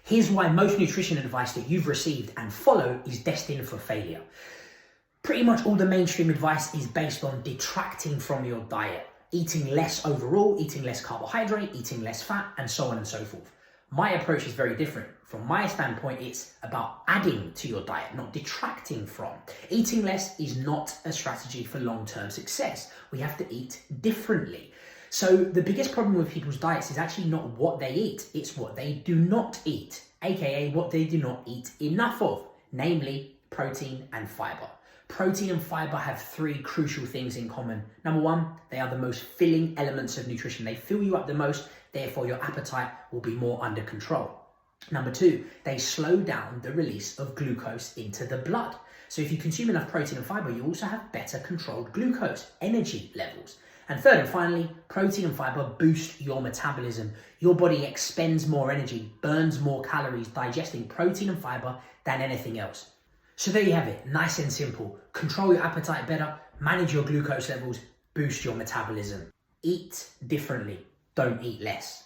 Here's why most nutrition advice that you've received and follow is destined for failure. Pretty much all the mainstream advice is based on detracting from your diet, eating less overall, eating less carbohydrate, eating less fat, and so on and so forth. My approach is very different. From my standpoint, it's about adding to your diet, not detracting from. Eating less is not a strategy for long-term success. We have to eat differently. So the biggest problem with people's diets is actually not what they eat, it's what they do not eat, aka what they do not eat enough of, namely protein and fiber. Protein and fiber have three crucial things in common. Number one, they are the most filling elements of nutrition. They fill you up the most, therefore your appetite will be more under control. Number two, they slow down the release of glucose into the blood. So if you consume enough protein and fiber, you also have better controlled glucose, energy levels. And third and finally, protein and fiber boost your metabolism. Your body expends more energy, burns more calories digesting protein and fiber than anything else. So there you have it, nice and simple. Control your appetite better, manage your glucose levels, boost your metabolism. Eat differently, don't eat less.